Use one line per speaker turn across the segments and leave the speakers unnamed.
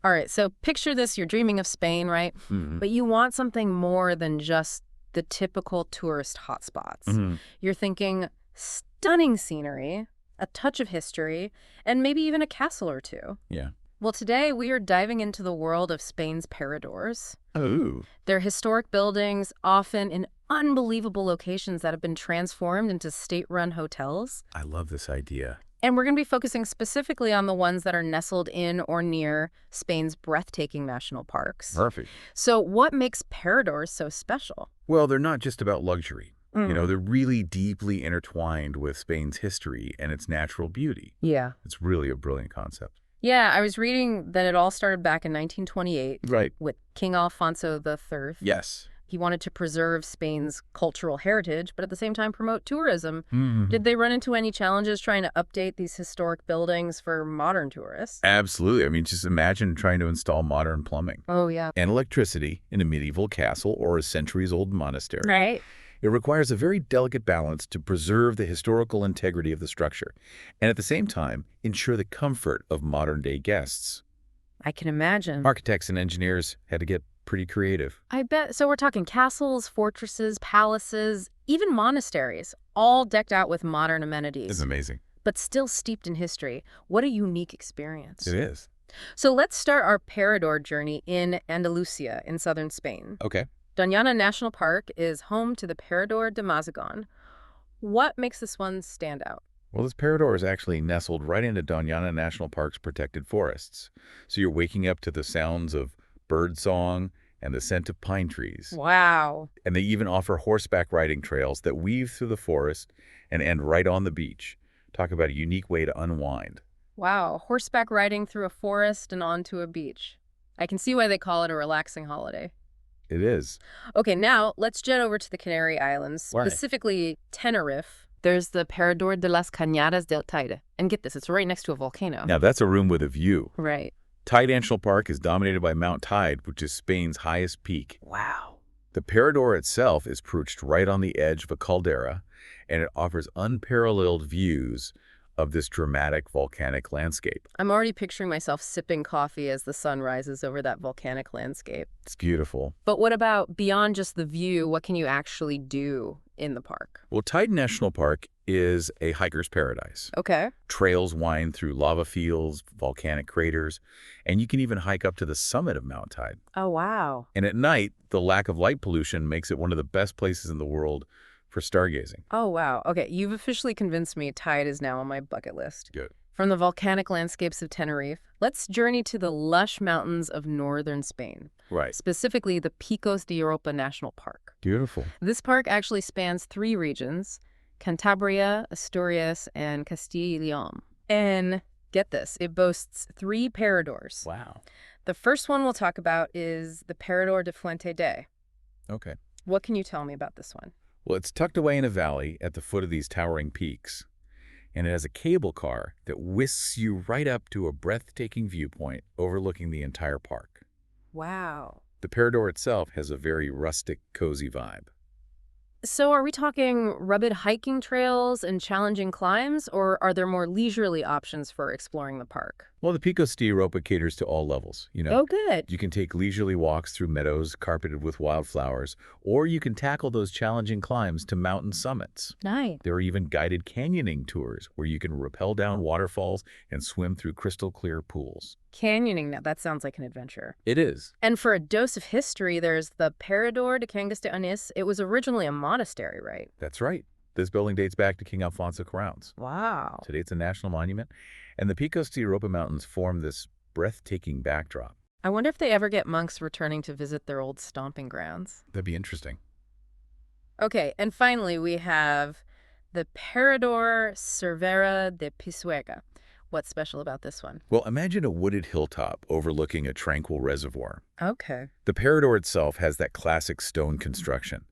All right, so picture this. You're dreaming of Spain, right?
Mm-hmm.
But you want something more than just the typical tourist hotspots.
Mm-hmm.
You're thinking stunning scenery, a touch of history, and maybe even a castle or two.
Yeah.
Well, today we are diving into the world of Spain's Paradors.
Oh.
They're historic buildings, often in unbelievable locations that have been transformed into state-run hotels.
I love this idea.
And we're going to be focusing specifically on the ones that are nestled in or near Spain's breathtaking national parks.
Perfect.
So what makes Paradors so special?
Well, they're not just about luxury.
Mm.
They're really deeply intertwined with Spain's history and its natural beauty.
Yeah.
It's really a brilliant concept.
Yeah, I was reading that it all started back in 1928
Right.
with King Alfonso III.
Yes.
He wanted to preserve Spain's cultural heritage, but at the same time promote tourism.
Mm-hmm.
Did they run into any challenges trying to update these historic buildings for modern tourists?
Absolutely. I mean, just imagine trying to install modern plumbing
Oh, yeah.
and electricity in a medieval castle or a centuries-old monastery.
Right.
It requires a very delicate balance to preserve the historical integrity of the structure and at the same time ensure the comfort of modern-day guests.
I can imagine.
Architects and engineers had to get pretty creative.
I bet. So we're talking castles, fortresses, palaces, even monasteries, all decked out with modern amenities.
It's amazing.
But still steeped in history. What a unique experience.
It is.
So let's start our Parador journey in Andalusia in southern Spain.
Okay.
Doñana National Park is home to the Parador de Mazagon. What makes this one stand out?
Well, this Parador is actually nestled right into Doñana National Park's protected forests. So you're waking up to the sounds of birdsong and the scent of pine trees.
Wow.
And they even offer horseback riding trails that weave through the forest and end right on the beach. Talk about a unique way to unwind.
Wow. Horseback riding through a forest and onto a beach. I can see why they call it a relaxing holiday.
It is.
Okay, now let's jet over to the Canary Islands,
Why?
specifically Tenerife. There's the Parador de las Cañadas del Teide. And get this, it's right next to a volcano.
Now, that's a room with a view.
Right.
Teide National Park is dominated by Mount Teide, which is Spain's highest peak.
Wow.
The Parador itself is perched right on the edge of a caldera, and it offers unparalleled views of this dramatic volcanic landscape.
I'm already picturing myself sipping coffee as the sun rises over that volcanic landscape.
It's beautiful.
But what about beyond just the view? What can you actually do in the park?
Well, Teide National Park is a hiker's paradise.
Okay.
Trails wind through lava fields, volcanic craters, and you can even hike up to the summit of Mount Teide.
Oh, wow.
And at night, the lack of light pollution makes it one of the best places in the world for stargazing.
Oh, wow. Okay, you've officially convinced me Tide is now on my bucket list.
Good.
From the volcanic landscapes of Tenerife, let's journey to the lush mountains of northern Spain,
Right.
specifically the Picos de Europa National Park.
Beautiful.
This park actually spans 3 regions, Cantabria, Asturias, and Castilla y León. And get this, it boasts 3 paradors.
Wow.
The first one we'll talk about is the Parador de Fuente de.
Okay.
What can you tell me about this one?
Well, it's tucked away in a valley at the foot of these towering peaks, and it has a cable car that whisks you right up to a breathtaking viewpoint overlooking the entire park.
Wow.
The Parador itself has a very rustic, cozy vibe.
So are we talking rugged hiking trails and challenging climbs, or are there more leisurely options for exploring the park?
Well, the Picos de Europa caters to all levels,
Oh, good.
You can take leisurely walks through meadows carpeted with wildflowers, or you can tackle those challenging climbs to mountain summits.
Nice.
There are even guided canyoning tours where you can rappel down waterfalls and swim through crystal clear pools.
Canyoning, now that sounds like an adventure.
It is.
And for a dose of history, there's the Parador de Cangas de Onís. It was originally a monastery, right?
That's right. This building dates back to King Alfonso Crowns.
Wow.
Today it's a national monument, and the Picos de Europa Mountains form this breathtaking backdrop.
I wonder if they ever get monks returning to visit their old stomping grounds.
That'd be interesting.
Okay, and finally we have the Parador Cervera de Pisuerga. What's special about this one?
Well, imagine a wooded hilltop overlooking a tranquil reservoir.
Okay.
The Parador itself has that classic stone construction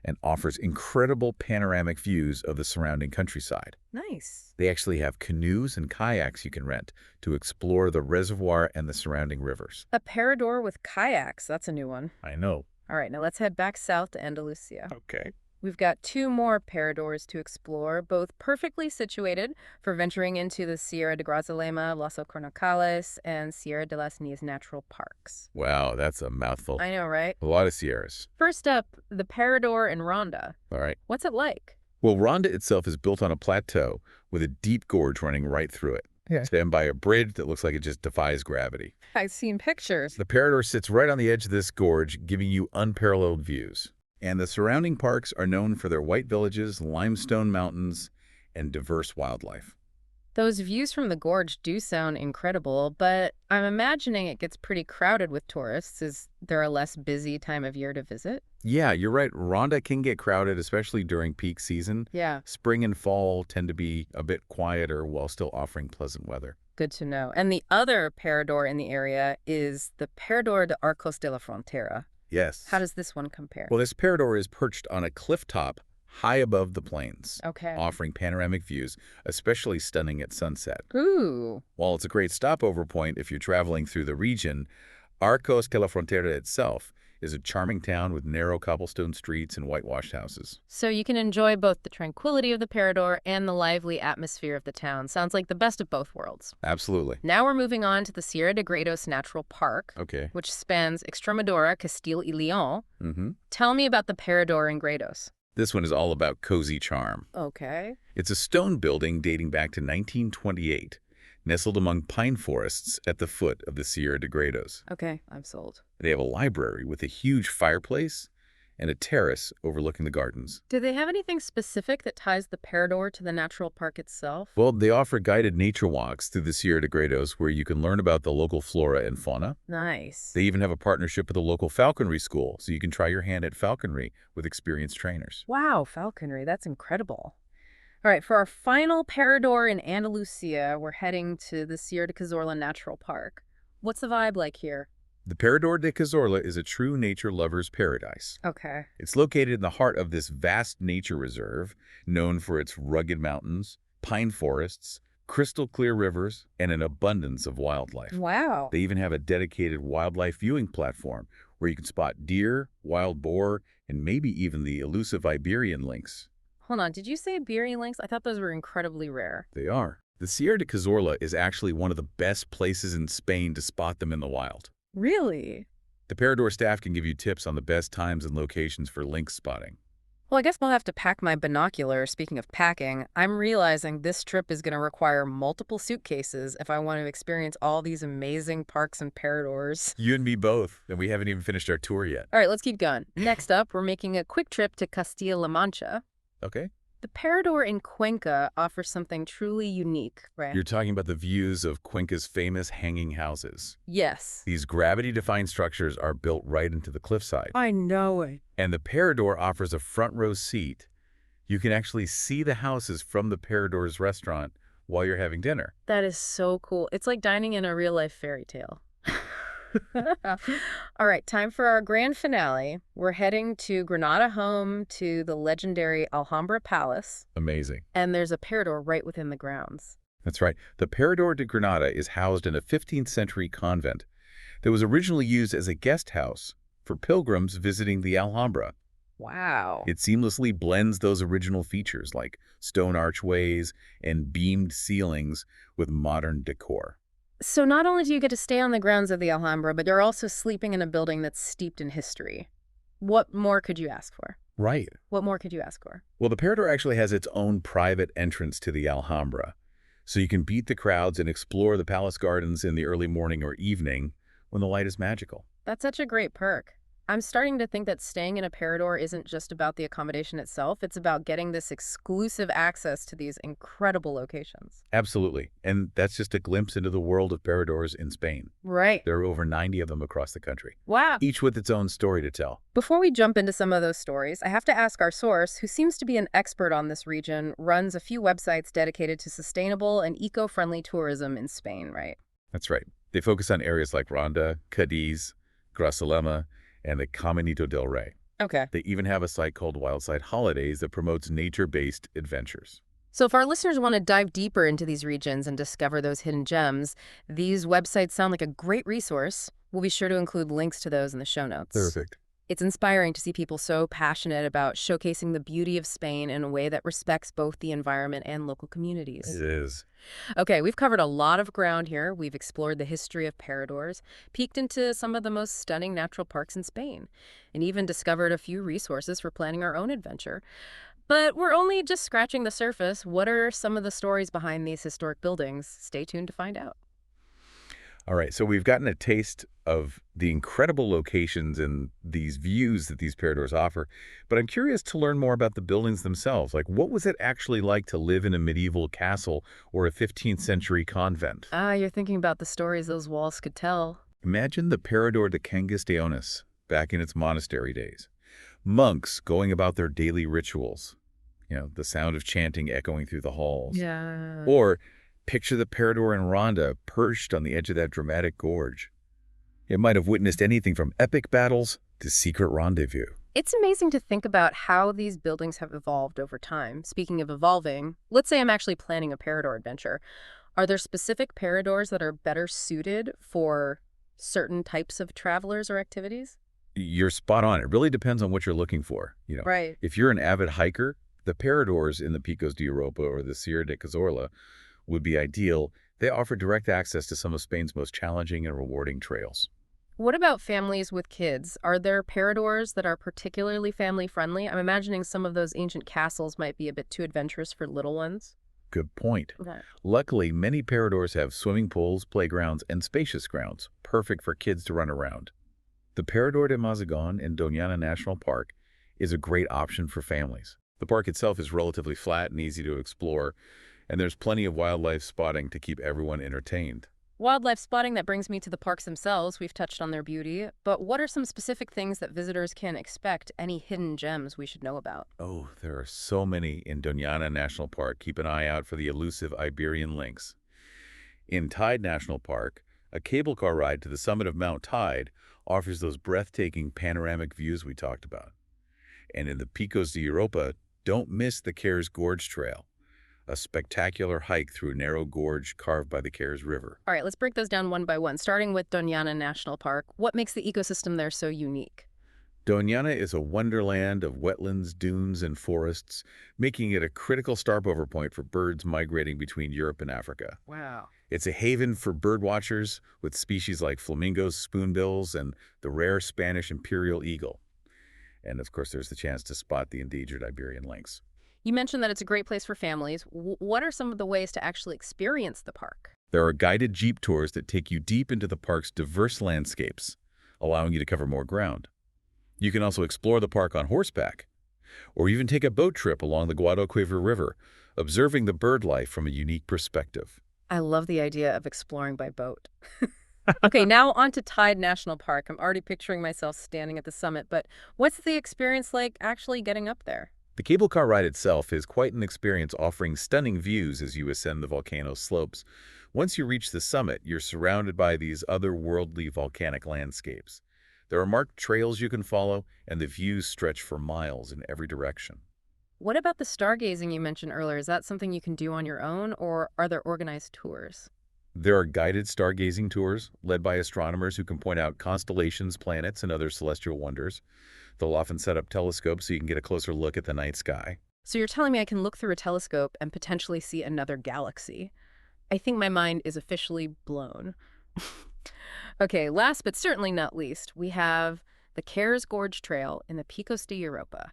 and offers incredible panoramic views of the surrounding countryside.
Nice.
They actually have canoes and kayaks you can rent to explore the reservoir and the surrounding rivers.
A Parador with kayaks. That's a new one.
I know.
All right, now let's head back south to Andalusia.
Okay.
We've got two more Paradors to explore, both perfectly situated for venturing into the Sierra de Grazalema, Los Cornacales, and Sierra de las Niñas Natural Parks.
Wow, that's a mouthful.
I know, right?
A lot of Sierras.
First up, the Parador in Ronda.
All right.
What's it like?
Well, Ronda itself is built on a plateau with a deep gorge running right through it. Yeah. Spanned by a bridge that looks like it just defies gravity.
I've seen pictures.
The Parador sits right on the edge of this gorge, giving you unparalleled views. And the surrounding parks are known for their white villages, limestone mountains, and diverse wildlife.
Those views from the gorge do sound incredible, but I'm imagining it gets pretty crowded with tourists. Is there a less busy time of year to visit?
Yeah, you're right. Ronda can get crowded, especially during peak season.
Yeah.
Spring and fall tend to be a bit quieter while still offering pleasant weather.
Good to know. And the other Parador in the area is the Parador de Arcos de la Frontera.
Yes.
How does this one compare?
Well, this Parador is perched on a cliff top high above the plains,
Okay.
offering panoramic views, especially stunning at sunset.
Ooh.
While it's a great stopover point if you're traveling through the region, Arcos de la Frontera itself is a charming town with narrow cobblestone streets and whitewashed houses.
So you can enjoy both the tranquility of the Parador and the lively atmosphere of the town. Sounds like the best of both worlds.
Absolutely.
Now we're moving on to the Sierra de Gredos Natural Park,
Okay.
which spans Extremadura, Castile y León.
Mm-hmm.
Tell me about the Parador in Gredos.
This one is all about cozy charm.
Okay.
It's a stone building dating back to 1928, nestled among pine forests at the foot of the Sierra de Gredos.
Okay, I'm sold.
They have a library with a huge fireplace and a terrace overlooking the gardens.
Do they have anything specific that ties the Parador to the natural park itself?
Well, they offer guided nature walks through the Sierra de Gredos where you can learn about the local flora and fauna.
Nice.
They even have a partnership with a local falconry school, so you can try your hand at falconry with experienced trainers.
Wow, falconry, that's incredible. All right, for our final Parador in Andalusia, we're heading to the Sierra de Cazorla Natural Park. What's the vibe like here?
The Parador de Cazorla is a true nature lover's paradise.
Okay.
It's located in the heart of this vast nature reserve, known for its rugged mountains, pine forests, crystal clear rivers, and an abundance of wildlife.
Wow.
They even have a dedicated wildlife viewing platform where you can spot deer, wild boar, and maybe even the elusive Iberian lynx.
Hold on, did you say Iberian lynx? I thought those were incredibly rare.
They are. The Sierra de Cazorla is actually one of the best places in Spain to spot them in the wild.
Really?
The Parador staff can give you tips on the best times and locations for lynx spotting.
Well, I guess I'll have to pack my binoculars. Speaking of packing, I'm realizing this trip is going to require multiple suitcases if I want to experience all these amazing parks and Paradors.
You and me both, and we haven't even finished our tour yet.
All right, let's keep going. Next up, we're making a quick trip to Castilla-La Mancha.
Okay.
The Parador in Cuenca offers something truly unique, right?
You're talking about the views of Cuenca's famous hanging houses.
Yes.
These gravity-defying structures are built right into the cliffside.
I know it.
And the Parador offers a front row seat. You can actually see the houses from the Parador's restaurant while you're having dinner.
That is so cool. It's like dining in a real-life fairy tale. All right, time for our grand finale. We're heading to Granada, home to the legendary Alhambra Palace.
Amazing.
And there's a Parador right within the grounds.
That's right. The Parador de Granada is housed in a 15th century convent that was originally used as a guest house for pilgrims visiting the Alhambra.
Wow.
It seamlessly blends those original features like stone archways and beamed ceilings with modern decor.
So not only do you get to stay on the grounds of the Alhambra, but you're also sleeping in a building that's steeped in history. What more could you ask for?
Right.
What more could you ask for?
Well, the Parador actually has its own private entrance to the Alhambra, so you can beat the crowds and explore the palace gardens in the early morning or evening when the light is magical.
That's such a great perk. I'm starting to think that staying in a Parador isn't just about the accommodation itself. It's about getting this exclusive access to these incredible locations.
Absolutely. And that's just a glimpse into the world of Paradors in Spain.
Right.
There are over 90 of them across the country,
Wow.
each with its own story to tell.
Before we jump into some of those stories, I have to ask our source, who seems to be an expert on this region, runs a few websites dedicated to sustainable and eco-friendly tourism in Spain, right?
That's right. They focus on areas like Ronda, Cadiz, Grazalema, and the Caminito del Rey.
Okay.
They even have a site called Wildside Holidays that promotes nature-based adventures.
So if our listeners want to dive deeper into these regions and discover those hidden gems, these websites sound like a great resource. We'll be sure to include links to those in the show notes.
Perfect.
It's inspiring to see people so passionate about showcasing the beauty of Spain in a way that respects both the environment and local
It
communities.
is.
Okay, we've covered a lot of ground here. We've explored the history of Paradors, peeked into some of the most stunning natural parks in Spain, and even discovered a few resources for planning our own adventure. But we're only just scratching the surface. What are some of the stories behind these historic buildings? Stay tuned to find out.
All right, so we've gotten a taste of the incredible locations and these views that these Paradors offer, but I'm curious to learn more about the buildings themselves. Like, what was it actually like to live in a medieval castle or a 15th century convent?
Ah, you're thinking about the stories those walls could tell.
Imagine the Parador de Cangas back in its monastery days. Monks going about their daily rituals, the sound of chanting echoing through the halls.
Yeah.
Or picture the Parador in Ronda perched on the edge of that dramatic gorge. It might have witnessed anything from epic battles to secret rendezvous.
It's amazing to think about how these buildings have evolved over time. Speaking of evolving, let's say I'm actually planning a Parador adventure. Are there specific Paradors that are better suited for certain types of travelers or activities?
You're spot on. It really depends on what you're looking for.
Right.
If you're an avid hiker, the Paradors in the Picos de Europa or the Sierra de Cazorla would be ideal. They offer direct access to some of Spain's most challenging and rewarding trails.
What about families with kids? Are there Paradors that are particularly family friendly? I'm imagining some of those ancient castles might be a bit too adventurous for little ones.
Good point.
Okay.
Luckily, many Paradors have swimming pools, playgrounds, and spacious grounds, perfect for kids to run around. The Parador de Mazagon in Doñana National Park is a great option for families. The park itself is relatively flat and easy to explore, and there's plenty of wildlife spotting to keep everyone entertained.
Wildlife spotting, that brings me to the parks themselves. We've touched on their beauty, but what are some specific things that visitors can expect? Any hidden gems we should know about?
Oh, there are so many in Doñana National Park. Keep an eye out for the elusive Iberian lynx. In Tide National Park, a cable car ride to the summit of Mount Tide offers those breathtaking panoramic views we talked about. And in the Picos de Europa, don't miss the Cares Gorge Trail, a spectacular hike through a narrow gorge carved by the Cares River.
All right, let's break those down one by one, starting with Doñana National Park. What makes the ecosystem there so unique?
Doñana is a wonderland of wetlands, dunes, and forests, making it a critical stopover point for birds migrating between Europe and Africa.
Wow.
It's a haven for bird watchers with species like flamingos, spoonbills, and the rare Spanish imperial eagle. And of course, there's the chance to spot the endangered Iberian lynx.
You mentioned that it's a great place for families. What are some of the ways to actually experience the park?
There are guided jeep tours that take you deep into the park's diverse landscapes, allowing you to cover more ground. You can also explore the park on horseback, or even take a boat trip along the Guadalquivir River, observing the bird life from a unique perspective.
I love the idea of exploring by boat. Okay, now on to Tide National Park. I'm already picturing myself standing at the summit, but what's the experience like actually getting up there?
The cable car ride itself is quite an experience, offering stunning views as you ascend the volcano's slopes. Once you reach the summit, you're surrounded by these otherworldly volcanic landscapes. There are marked trails you can follow, and the views stretch for miles in every direction.
What about the stargazing you mentioned earlier? Is that something you can do on your own, or are there organized tours?
There are guided stargazing tours led by astronomers who can point out constellations, planets, and other celestial wonders. They'll often set up telescopes so you can get a closer look at the night sky.
So you're telling me I can look through a telescope and potentially see another galaxy? I think my mind is officially blown. Okay, last but certainly not least, we have the Cares Gorge Trail in the Picos de Europa.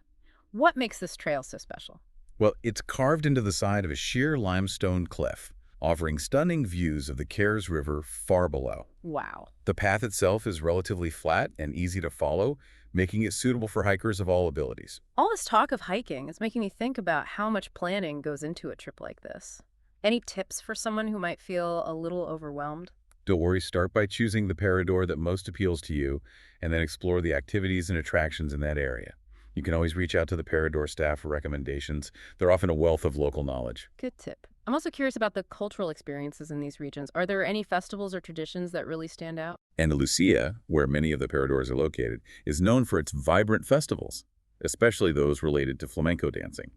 What makes this trail so special?
Well, it's carved into the side of a sheer limestone cliff, offering stunning views of the Cares River far below.
Wow.
The path itself is relatively flat and easy to follow, making it suitable for hikers of all abilities.
All this talk of hiking is making me think about how much planning goes into a trip like this. Any tips for someone who might feel a little overwhelmed?
Don't worry, start by choosing the Parador that most appeals to you, and then explore the activities and attractions in that area. You can always reach out to the Parador staff for recommendations. They're often a wealth of local knowledge.
Good tip. I'm also curious about the cultural experiences in these regions. Are there any festivals or traditions that really stand out?
Andalusia, where many of the Paradors are located, is known for its vibrant festivals, especially those related to flamenco dancing.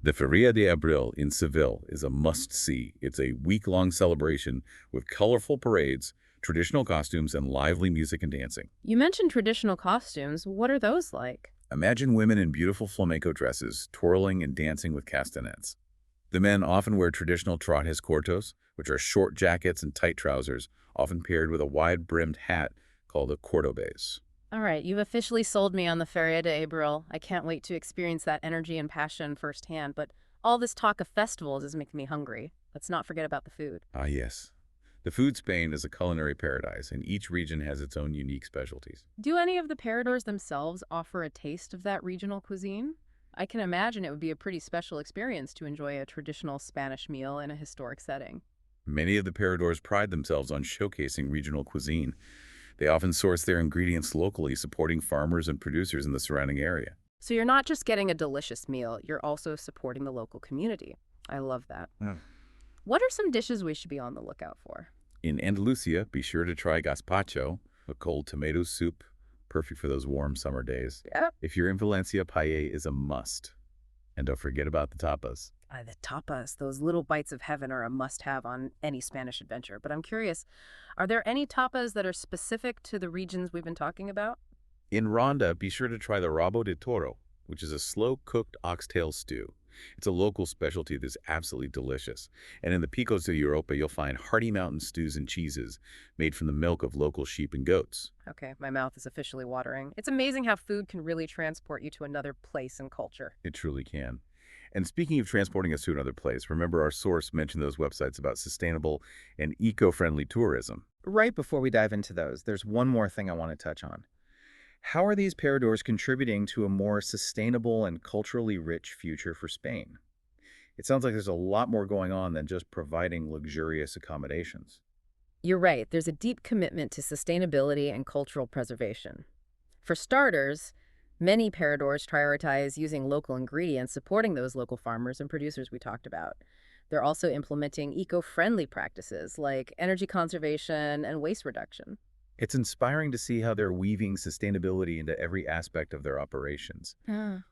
The Feria de Abril in Seville is a must-see. It's a week-long celebration with colorful parades, traditional costumes, and lively music and dancing.
You mentioned traditional costumes. What are those like?
Imagine women in beautiful flamenco dresses, twirling and dancing with castanets. The men often wear traditional trajes cortos, which are short jackets and tight trousers, often paired with a wide-brimmed hat called a cordobés.
All right, you've officially sold me on the Feria de Abril. I can't wait to experience that energy and passion firsthand, but all this talk of festivals is making me hungry. Let's not forget about the food.
Ah, yes. The food Spain is a culinary paradise, and each region has its own unique specialties.
Do any of the Paradors themselves offer a taste of that regional cuisine? I can imagine it would be a pretty special experience to enjoy a traditional Spanish meal in a historic setting.
Many of the Paradors pride themselves on showcasing regional cuisine. They often source their ingredients locally, supporting farmers and producers in the surrounding area.
So you're not just getting a delicious meal, you're also supporting the local community. I love that.
Yeah.
What are some dishes we should be on the lookout for?
In Andalusia, be sure to try gazpacho, a cold tomato soup, perfect for those warm summer days.
Yeah.
If you're in Valencia, paella is a must. And don't forget about the tapas.
The tapas, those little bites of heaven, are a must-have on any Spanish adventure. But I'm curious, are there any tapas that are specific to the regions we've been talking about?
In Ronda, be sure to try the rabo de toro, which is a slow-cooked oxtail stew. It's a local specialty that's absolutely delicious. And in the Picos de Europa, you'll find hearty mountain stews and cheeses made from the milk of local sheep and goats.
Okay, my mouth is officially watering. It's amazing how food can really transport you to another place and culture.
It truly can. And speaking of transporting us to another place, remember our source mentioned those websites about sustainable and eco-friendly tourism.
Right before we dive into those, there's one more thing I want to touch on. How are these Paradors contributing to a more sustainable and culturally rich future for Spain? It sounds like there's a lot more going on than just providing luxurious accommodations.
You're right, there's a deep commitment to sustainability and cultural preservation. For starters, many Paradors prioritize using local ingredients, supporting those local farmers and producers we talked about. They're also implementing eco-friendly practices like energy conservation and waste reduction.
It's inspiring to see how they're weaving sustainability into every aspect of their operations.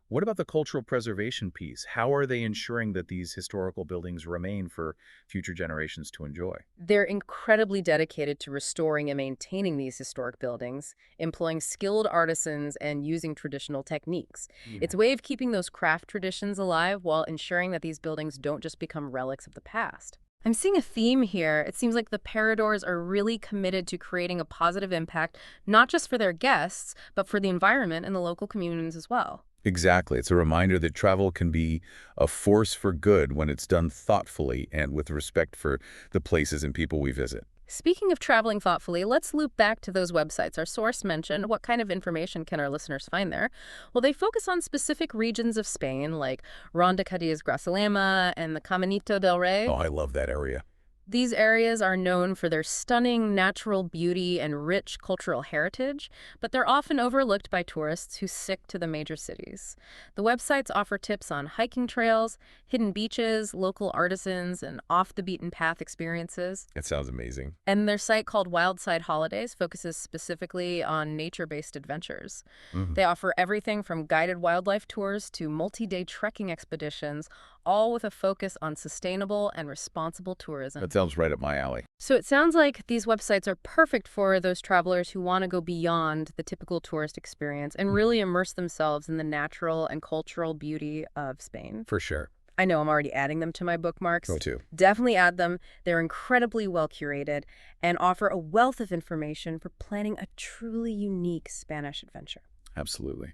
What about the cultural preservation piece? How are they ensuring that these historical buildings remain for future generations to enjoy?
They're incredibly dedicated to restoring and maintaining these historic buildings, employing skilled artisans and using traditional techniques. It's a way of keeping those craft traditions alive while ensuring that these buildings don't just become relics of the past. I'm seeing a theme here. It seems like the Paradors are really committed to creating a positive impact, not just for their guests, but for the environment and the local communities as well.
Exactly. It's a reminder that travel can be a force for good when it's done thoughtfully and with respect for the places and people we visit.
Speaking of traveling thoughtfully, let's loop back to those websites our source mentioned. What kind of information can our listeners find there? Well, they focus on specific regions of Spain, like Ronda Cadiz Grazalema and the Caminito del Rey.
Oh, I love that area.
These areas are known for their stunning natural beauty and rich cultural heritage, but they're often overlooked by tourists who stick to the major cities. The websites offer tips on hiking trails, hidden beaches, local artisans, and off-the-beaten-path experiences.
It sounds amazing.
And their site called Wildside Holidays focuses specifically on nature-based adventures. They offer everything from guided wildlife tours to multi-day trekking expeditions, all with a focus on sustainable and responsible tourism.
That sounds right up my alley.
So it sounds like these websites are perfect for those travelers who want to go beyond the typical tourist experience and really immerse themselves in the natural and cultural beauty of Spain.
For sure.
I know I'm already adding them to my bookmarks.
Go to.
Definitely add them. They're incredibly well curated and offer a wealth of information for planning a truly unique Spanish adventure.
Absolutely.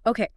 Okay.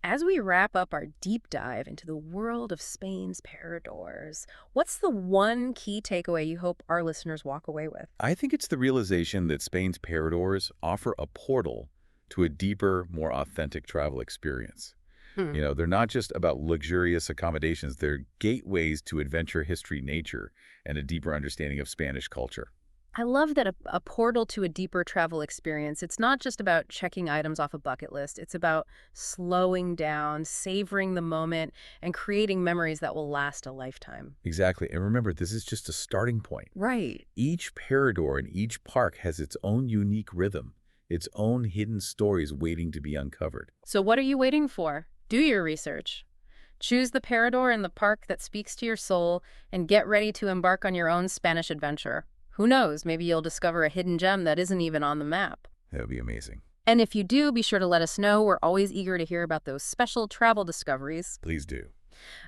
As we wrap up our deep dive into the world of Spain's Paradors, what's the one key takeaway you hope our listeners walk away with?
I think it's the realization that Spain's Paradors offer a portal to a deeper, more authentic travel experience. You know, they're not just about luxurious accommodations, they're gateways to adventure, history, nature, and a deeper understanding of Spanish culture.
I love that a portal to a deeper travel experience. It's not just about checking items off a bucket list. It's about slowing down, savoring the moment, and creating memories that will last a lifetime.
Exactly. And remember, this is just a starting point.
Right.
Each Parador in each park has its own unique rhythm, its own hidden stories waiting to be uncovered.
So what are you waiting for? Do your research. Choose the Parador in the park that speaks to your soul and get ready to embark on your own Spanish adventure. Who knows, maybe you'll discover a hidden gem that isn't even on the map.
That would be amazing.
And if you do, be sure to let us know. We're always eager to hear about those special travel discoveries.
Please do.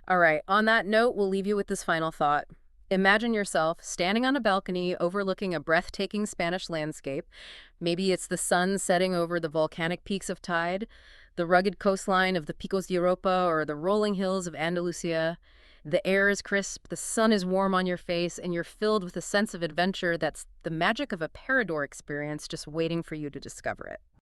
All right, on that note, we'll leave you with this final thought. Imagine yourself standing on a balcony overlooking a breathtaking Spanish landscape. Maybe it's the sun setting over the volcanic peaks of Tide, the rugged coastline of the Picos de Europa, or the rolling hills of Andalusia. The air is crisp, the sun is warm on your face, and you're filled with a sense of adventure that's the magic of a Parador experience just waiting for you to discover it.